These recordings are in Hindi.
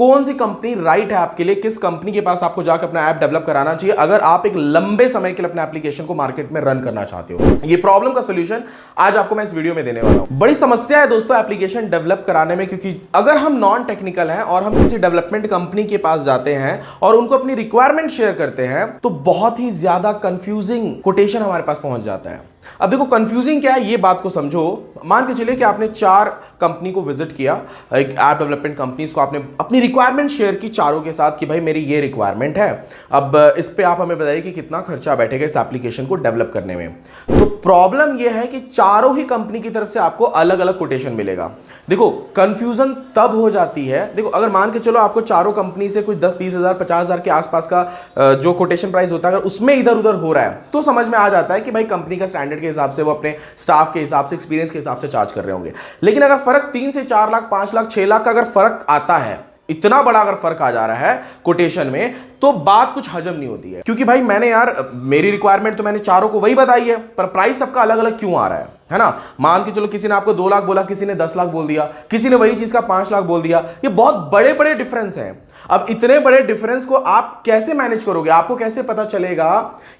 कौन सी कंपनी राइट है आपके लिए, किस कंपनी के पास आपको जाकर अपना ऐप डेवलप कराना चाहिए अगर आप एक लंबे समय के लिए अपने एप्लीकेशन को मार्केट में रन करना चाहते हो। ये प्रॉब्लम का सॉल्यूशन आज आपको मैं इस वीडियो में देने वाला हूं। बड़ी समस्या है दोस्तों एप्लीकेशन डेवलप कराने में, क्योंकि अगर हम नॉन टेक्निकल हैं और हम किसी डेवलपमेंट कंपनी के पास जाते हैं और उनको अपनी रिक्वायरमेंट शेयर करते हैं तो बहुत ही ज्यादा कंफ्यूजिंग कोटेशन हमारे पास पहुंच जाता है। अब देखो कंफ्यूजिंग क्या है ये बात को समझो। मान के चलिए कि आपने 4 कंपनी को विजिट किया, एक ऐप डेवलपमेंट कंपनीज को, आपने अपनी रिक्वायरमेंट शेयर की चारों के साथ कि भाई मेरी ये रिक्वायरमेंट है, अब इस पे आप हमें बताइए कि कितना खर्चा बैठेगा इस एप्लीकेशन को डेवलप करने में। तो प्रॉब्लम ये है कि चारों ही कंपनी की तरफ से आपको अलग अलग कोटेशन मिलेगा। देखो कंफ्यूजन तब हो जाती है, देखो अगर मान के चलो आपको चारों कंपनी से कुछ 10-20 हज़ार 50 हज़ार के आसपास का जो कोटेशन प्राइस होता है अगर उसमें इधर उधर हो रहा है तो समझ में आ जाता है कि भाई कंपनी का स्टैंडर्ड के हिसाब से, वो अपने स्टाफ के हिसाब से, एक्सपीरियंस के हिसाब से चार्ज कर रहे होंगे। लेकिन अगर फर्क 3 से 4 लाख, 5 लाख, 6 लाख का अगर फर्क आता है, इतना बड़ा अगर फर्क आ जा रहा है कोटेशन में, तो बात कुछ हजम नहीं होती है। क्योंकि भाई मैंने मेरी रिक्वायरमेंट तो मैंने चारों को वही बताई है, पर प्राइस सबका अलग अलग क्यों आ रहा है ना। मान के चलो किसी ने आपको 2 लाख बोला, किसी ने 10 लाख बोल दिया, किसी ने वही चीज का 5 लाख बोल दिया। ये बहुत बड़े बड़े डिफरेंस हैं। अब इतने बड़े डिफरेंस को आप कैसे मैनेज करोगे? आपको कैसे पता चलेगा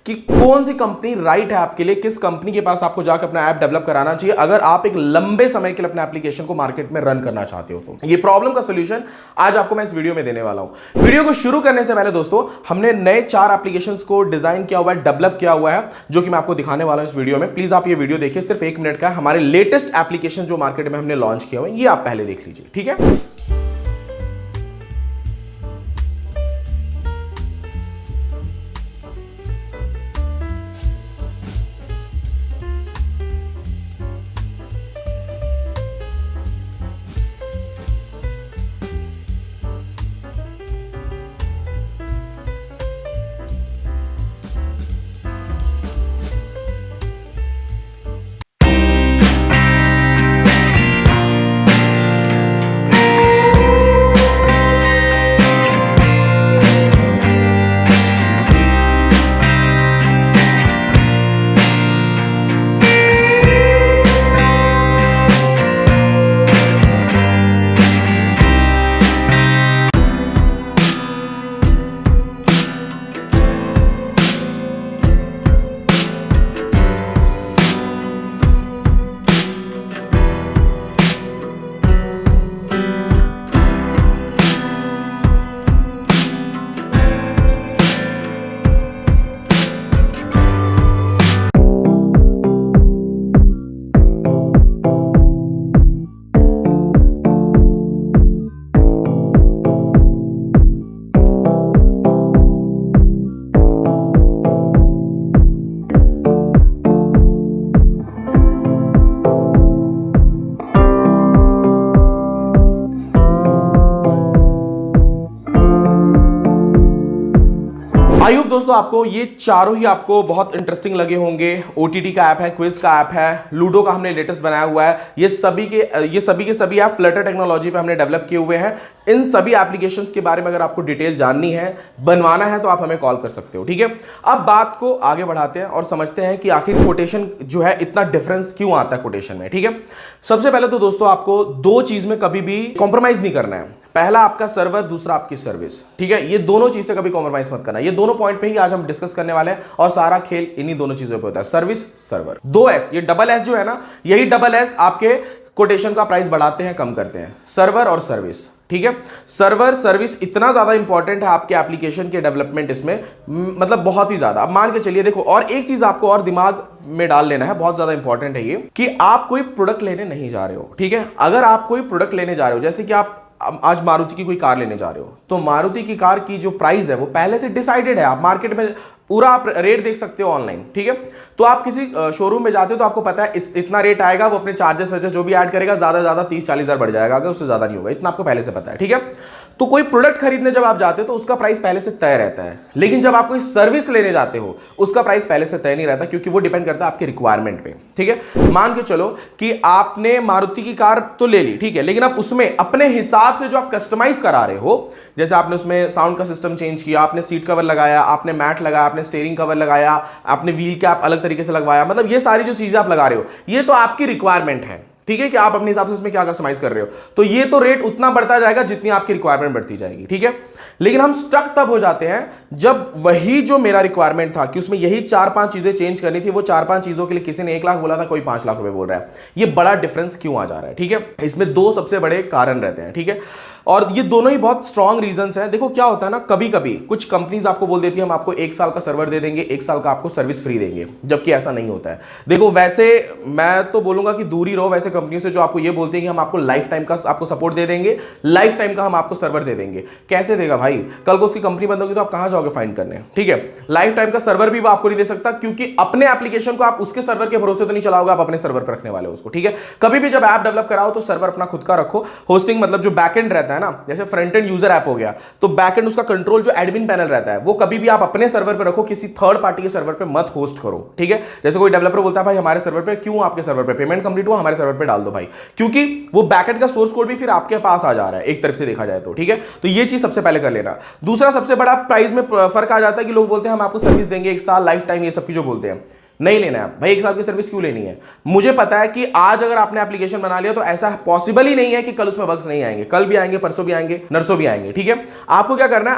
कि कौन सी कंपनी राइट है आपके लिए, किस कंपनी के पास आपको जाकर अपना ऐप डेवलप कराना चाहिए अगर आप एक लंबे समय के लिए अपने एप्लीकेशन को मार्केट में रन करना चाहते हो? तो ये प्रॉब्लम का सॉल्यूशन आज आपको मैं इस वीडियो में देने वाला हूं। वीडियो को शुरू करने से पहले दोस्तों हमने नए 4 एप्लीकेशंस को डिजाइन किया हुआ है, डेवलप किया हुआ है, जो कि मैं आपको दिखाने वाला हूं इस वीडियो में। प्लीज आप ये वीडियो देखिए, सिर्फ 1 मिनट का है। हमारे लेटेस्ट एप्लीकेशन जो मार्केट में हमने लॉन्च किए हुए हैं ये आप पहले देख लीजिए, ठीक है। आई होप दोस्तों आपको ये चारों ही आपको बहुत इंटरेस्टिंग लगे होंगे। ओटीटी का ऐप है, क्विज का ऐप है, लूडो का हमने लेटेस्ट बनाया हुआ है। ये सभी के सभी ऐप फ्लटर टेक्नोलॉजी पे हमने डेवलप किए हुए हैं। इन सभी एप्लीकेशंस के बारे में अगर आपको डिटेल जाननी है, बनवाना है, तो आप हमें कॉल कर सकते हो, ठीक है। अब बात को आगे बढ़ाते हैं और समझते हैं कि आखिर कोटेशन जो है इतना डिफरेंस क्यों आता है कोटेशन में, ठीक है। सबसे पहले तो दोस्तों आपको 2 चीज में कभी भी कॉम्प्रोमाइज नहीं करना है। पहला आपका सर्वर, दूसरा आपकी सर्विस, ठीक है। ये दोनों चीज से कभी कॉम्प्रोमाइज मत करना। ये दोनों पॉइंट पे ही आज हम डिस्कस करने वाले हैं और सारा खेल इन्हीं दोनों चीजों पे होता है, सर्विस, सर्वर। 2S, ये डबल एस जो है ना, यही डबल एस आपके कोटेशन का प्राइस बढ़ाते हैं, कम करते हैं, सर्वर और सर्विस, ठीक है। सर्वर सर्विस इतना ज्यादा इंपॉर्टेंट है आपके एप्लीकेशन के डेवलपमेंट इसमें, मतलब बहुत ही ज्यादा। अब मान के चलिए, देखो और एक चीज आपको और दिमाग में डाल लेना है, बहुत ज्यादा इंपॉर्टेंट है ये, कि आप कोई प्रोडक्ट लेने नहीं जा रहे हो, ठीक है। अगर आप कोई प्रोडक्ट लेने जा रहे हो, जैसे कि आप आज मारुति की कोई कार लेने जा रहे हो, तो मारुति की कार की जो प्राइस है वो पहले से डिसाइडेड है। आप मार्केट में पूरा आप रेट देख सकते हो ऑनलाइन, ठीक है। तो आप किसी शोरूम में जाते हो तो आपको पता है इतना रेट आएगा, वो अपने चार्जेस वजह जो भी ऐड करेगा ज्यादा 30-40 हज़ार बढ़ जाएगा, अगर उससे ज्यादा नहीं होगा, इतना आपको पहले से पता है, ठीक है। तो कोई प्रोडक्ट खरीदने जब आप जाते हो तो उसका प्राइस पहले से तय रहता है। लेकिन जब आप कोई सर्विस लेने जाते हो उसका प्राइस पहले से तय नहीं रहता, क्योंकि वो डिपेंड करता है आपकी रिक्वायरमेंट पे, ठीक है। मान के चलो कि आपने मारुति की कार तो ले ली, ठीक है, लेकिन आप उसमें अपने हिसाब से जो आप कस्टमाइज करा रहे हो, जैसे आपने उसमें साउंड का सिस्टम चेंज किया, आपने सीट कवर लगाया, आपने मैट लगाया, आपने स्टीयरिंग कवर लगाया, आपने व्हील कैप अलग तरीके से लगवाया, मतलब ये सारी जो चीजें आप लगा रहे हो ये तो आपकी रिक्वायरमेंट है। ठीक है, कि आप अपने हिसाब से उसमें क्या कस्टमाइज कर रहे हो। तो ये तो रेट उतना बढ़ता जाएगा जितनी आपकी रिक्वायरमेंट बढ़ती जाएगी, ठीक है। लेकिन हम स्टक तब हो जाते हैं जब वही जो मेरा रिक्वायरमेंट था कि उसमें यही 4-5 चीजें चेंज करनी थी, वो 4-5 चीजों के लिए किसी ने 1 लाख बोला था, कोई 5 लाख रुपए बोल रहा है। ये बड़ा डिफरेंस क्यों आ जा रहा है, ठीक है। इसमें 2 सबसे बड़े कारण रहते हैं, ठीक है, और ये दोनों ही बहुत स्ट्रांग रीजंस हैं। देखो क्या होता है ना, कभी कभी कुछ कंपनीज आपको बोल देती है हम आपको 1 साल का सर्वर दे देंगे, 1 साल का आपको सर्विस फ्री देंगे, जबकि ऐसा नहीं होता है। देखो वैसे मैं तो बोलूंगा कि दूर ही रहो वैसे कंपनियों से जो आपको ये बोलते हैं कि हम आपको लाइफ टाइम का आपको सपोर्ट दे देंगे, लाइफ टाइम का हम आपको सर्वर दे देंगे। कैसे देगा भाई, कल को उसकी कंपनी बंद होगी तो आप कहां जाओगे फाइंड करने, ठीक है। लाइफ टाइम का सर्वर भी वो आपको नहीं दे सकता, क्योंकि अपने एप्लीकेशन को आप उसके सर्वर के भरोसे तो नहीं चलाओगे, आप अपने सर्वर पर रखने वाले हो उसको, ठीक है। कभी भी जब ऐप डेवलप कराओ तो सर्वर अपना खुद का रखो। होस्टिंग मतलब जो बैकएंड रहता है ना, जैसे फ्रंट एंड यूजर ऐप हो गया, तो बैकएंड उसका कंट्रोल जो एडमिन पैनल रहता है वो कभी भी आप अपने सर्वर पे रखो, किसी थर्ड पार्टी के सर्वर पे मत होस्ट करो, ठीक है। जैसे कोई डेवलपर बोलता है भाई हमारे सर्वर पे, क्यों आपके सर्वर पे पेमेंट कंप्लीट हुआ, हमारे सर्वर पे डाल दो भाई, क्योंकि वो बैकएंड का सोर्स कोड भी फिर आपके पास आ जा रहा है एक तरफ से देखा जाए तो, ठीक है। तो ये चीज सबसे पहले कर लेना। दूसरा सबसे बड़ा प्राइस में फर्क आ जाता है कि लोग बोलते हैं हम आपको सर्विस देंगे 1 साल लाइफ टाइम, ये सब की जो बोलते हैं। नहीं लेना है भाई, 1 साल की सर्विस क्यों लेनी है। मुझे पता है कि आज अगर आपने एप्लीकेशन बना लिया तो ऐसा पॉसिबल ही नहीं है कि कल उसमें बग्स नहीं आएंगे, कल भी आएंगे, परसों भी आएंगे, नरसों भी आएंगे, ठीक है। आपको क्या करना है,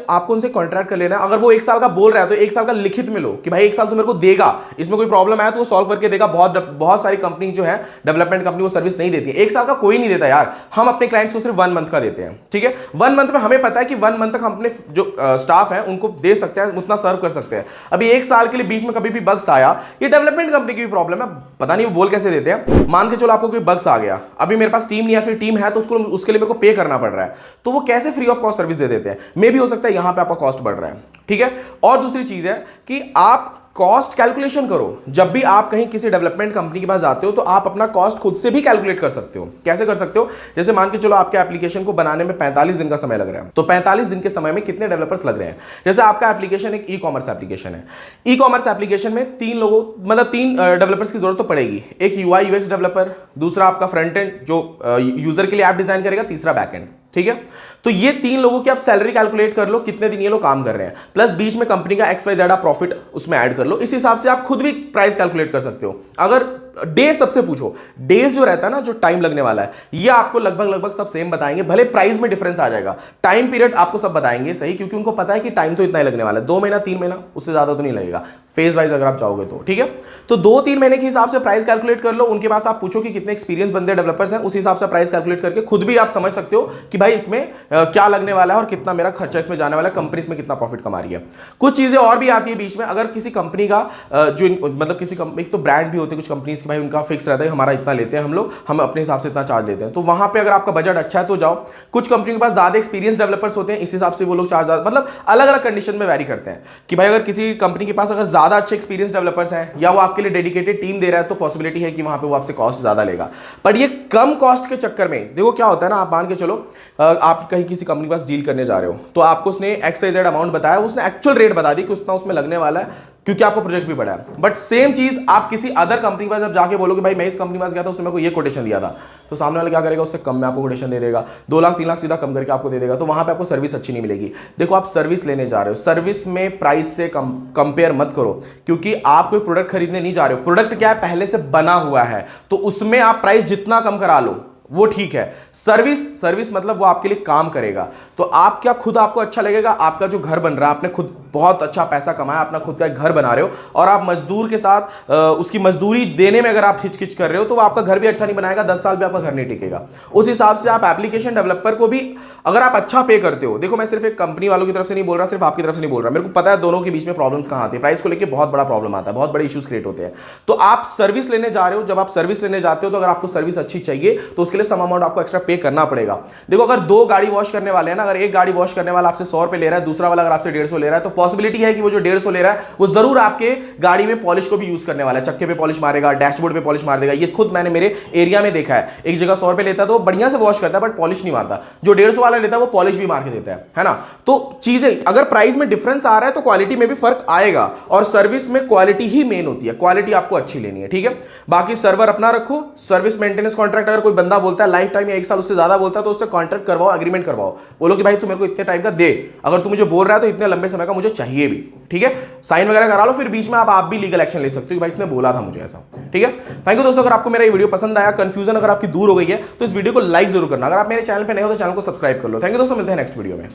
आपको उनसे कॉन्ट्रैक्ट कर लेना है। अगर वो 1 साल का बोल रहा है तो 1 साल का लिखित में लो कि भाई 1 साल तो मेरे को देगा, इसमें कोई प्रॉब्लम आया तो वो सॉल्व करके देगा। बहुत सारी कंपनी जो है डेवलपमेंट कंपनी वो सर्विस नहीं देती है, 1 साल का कोई नहीं देता यार। हम अपने क्लाइंट्स को सिर्फ 1 मंथ का देते हैं, ठीक है। 1 मंथ में हमें पता है कि 1 मंथ तक हम अपने जो स्टाफ है उनको दे सकते हैं, उतना सर्व कर सकते हैं। अभी 1 साल के लिए बीच में कभी भी बग्स आया, ये डेवलपमेंट कंपनी की भी प्रॉब्लम है, पता नहीं वो बोल कैसे देते हैं। मान के चलो आपको कोई बग्स आ गया, अभी मेरे पास टीम नहीं है, फिर टीम है तो उसके लिए मेरे को पे करना पड़ रहा है, तो वो कैसे फ्री ऑफ कॉस्ट सर्विस दे देते हैं। मे भी हो सकता है यहां पे आपका कॉस्ट बढ़ रहा है, ठीक है। और दूसरी चीज है कि आप कॉस्ट कैलकुलेशन करो। जब भी आप कहीं किसी डेवलपमेंट कंपनी के पास जाते हो तो आप अपना कॉस्ट खुद से भी कैलकुलेट कर सकते हो। कैसे कर सकते हो, जैसे मान के चलो आपके एप्लीकेशन को बनाने में 45 दिन का समय लग रहा है, तो 45 दिन के समय में कितने डेवलपर्स लग रहे हैं। जैसे आपका एप्लीकेशन एक ई-कॉमर्स एप्लीकेशन है, ई-कॉमर्स एप्लीकेशन में 3 डेवलपर्स की जरूरत तो पड़ेगी। एक यूआई यूएक्स डेवलपर, दूसरा आपका फ्रंट एंड जो यूजर के लिए ऐप डिजाइन करेगा, तीसरा बैक एंड, ठीक है। तो ये 3 लोगों की आप सैलरी कैलकुलेट कर लो, कितने दिन ये लोग काम कर रहे हैं, प्लस बीच में कंपनी का XYZ प्रॉफिट उसमें ऐड कर लो। इस हिसाब से आप खुद भी प्राइस कैलकुलेट कर सकते हो। अगर डे सबसे पूछो, डेज जो रहता है ना, जो टाइम लगने वाला है, ये आपको लगभग सब सेम बताएंगे, भले प्राइस में डिफरेंस आ जाएगा। टाइम पीरियड आपको सब बताएंगे सही, क्योंकि उनको पता है कि टाइम तो इतना ही लगने वाला है, 2 महीना 3 महीना, उससे ज्यादा तो नहीं लगेगा फेज वाइज अगर आप चाहोगे तो, ठीक है। तो 2-3 महीने के हिसाब से प्राइस कैलकुलेट कर लो। उनके पास आप पूछो कि कितने एक्सपीरियंस बंदे डेवलपर्स हैं, उस हिसाब से प्राइस कैलकुलेट करके खुद भी आप समझ सकते हो कि भाई इसमें क्या लगने वाला है और कितना मेरा खर्चा इसमें जाने वाला है, कंपनी इसमें कितना प्रॉफिट कमा रही है। कुछ चीजें और भी आती है बीच में। अगर किसी कंपनी का जो मतलब किसी कंपनी तो ब्रांड भी होते हैं कुछ कंपनीज के, भाई उनका फिक्स रहता है हमारा इतना लेते हैं हम लोग, हम अपने हिसाब से इतना चार्ज लेते हैं, तो वहां पे अगर आपका बजट अच्छा है तो जाओ। कुछ कंपनी के पास ज्यादा एक्सपीरियंस डेवलपर्स होते हैं, इस हिसाब से वो लोग चार्ज, मतलब अलग अलग कंडीशन में वैरी करते हैं कि भाई अगर किसी कंपनी के पास अगर ज्यादा अच्छे एक्सपीरियंस डेवलपर्स हैं या वो आपके लिए डेडिकेटेड टीम दे रहा है तो पॉसिबिलिटी है कि वहां पे वो आपसे कॉस्ट ज्यादा लेगा। बट ये कम कॉस्ट के चक्कर में देखो क्या होता है ना, आप मान के चलो आप कहीं किसी कंपनी के पास डील करने जा रहे हो, तो आपको उसने XYZ अमाउंट बताया, उसने एक्चुअल रेट बता दी कि उतना उसमें लगने वाला है, क्योंकि आपको प्रोजेक्ट भी बड़ा है। बट सेम चीज आप किसी अदर कंपनी के पास जब जाके बोलोगे भाई मैं इस कंपनी के पास गया था, उसने मेरे को ये कोटेशन दिया था, तो सामने वाला क्या करेगा, उससे कम में आपको कोटेशन दे देगा, 2 लाख 3 लाख सीधा कम करके आपको दे देगा। तो वहां पे आपको सर्विस अच्छी नहीं मिलेगी। देखो आप सर्विस लेने जा रहे हो, सर्विस में प्राइस से कंपेयर मत करो, क्योंकि आप कोई प्रोडक्ट खरीदने नहीं जा रहे हो। प्रोडक्ट क्या है, पहले से बना हुआ है, तो उसमें आप प्राइस जितना कम करा लो वो ठीक है। सर्विस मतलब वो आपके लिए काम करेगा, तो आप क्या खुद आपको अच्छा लगेगा। आपका जो घर बन रहा है, आपने खुद बहुत अच्छा पैसा कमाया, अपना खुद का एक घर बना रहे हो, और आप मजदूर के साथ उसकी मजदूरी देने में अगर आप हिचकिच कर रहे हो तो वो आपका घर भी अच्छा नहीं बनाएगा, 10 साल भी आपका घर नहीं टिकेगा। उस हिसाब से आप एप्लीकेशन डेवलपर को भी अगर आप अच्छा पे करते हो, देखो मैं सिर्फ एक कंपनी वालों की तरफ से नहीं बोल रहा, सिर्फ आपकी तरफ से नहीं बोल रहा, मेरे को पता है दोनों के बीच में प्रॉब्लम्स कहां आती है, प्राइस को लेकर बहुत बड़ा प्रॉब्लम आता है, बहुत बड़े इश्यूज क्रिएट होते हैं। तो आप सर्विस लेने जा रहे हो, जब आप सर्विस लेने जाते हो तो अगर आपको सर्विस अच्छी चाहिए तो उसके लिए सम अमाउंट आपको एक्स्ट्रा पे करना पड़ेगा। देखो अगर 2 गाड़ी वॉश करने वाले हैं ना, अगर एक गाड़ी वॉश करने वाला आपसे 100 रुपए ले रहा है, दूसरा वाला अगर आपसे 150 ले रहा है, तो पॉसिबिलिटी है कि वो जो 150 ले रहा है वो जरूर आपके गाड़ी में पॉलिश को भी यूज करने वाला है, चक्के पे पॉलिश मारेगा, डैशबोर्ड पे पॉलिश मार देगा। ये खुद मैंने मेरे एरिया में देखा है। एक जगह 100 रुपए लेता है तो वो बढ़िया से वॉश करता है बट पॉलिश नहीं मारता, जो 150 वाला लेता है वो पॉलिश भी मार के देता है ना। तो चीजें अगर प्राइस में डिफरेंस आ रहा है तो क्वालिटी में भी फर्क आएगा, और सर्विस में क्वालिटी ही मेन होती है, क्वालिटी आपको अच्छी लेनी है, ठीक है। बाकी सर्वर अपना रखो, सर्विस मेंटेनेंस कॉन्ट्रैक्ट अगर कोई बंदा बोलता है, लाइफ टाइम या 1 साल उससे ज्यादा बोलता है, तो उससे कॉन्ट्रैक्ट करवाओ, एग्रीमेंट करवाओ, बोलो कि भाई तू मेरे को इतने टाइम का दे, अगर तू मुझे बोल रहा है तो इतने लंबे समय का मुझे चाहिए भी, ठीक है। साइन वगैरह करा लो, फिर बीच में आप भी लीगल एक्शन ले सकते हो कि भाई इसने बोला था मुझे ऐसा, ठीक है। थैंक यू दोस्तों, अगर आपको मेरा ये वीडियो पसंद आया, कंफ्यूजन अगर आपकी दूर हो गई है, तो इस वीडियो को लाइक जरूर करना। अगर आप मेरे चैनल पे नए हो तो चैनल को सब्सक्राइब कर लो। थैंक यू दोस्तों, मिलते हैं नेक्स्ट वीडियो में।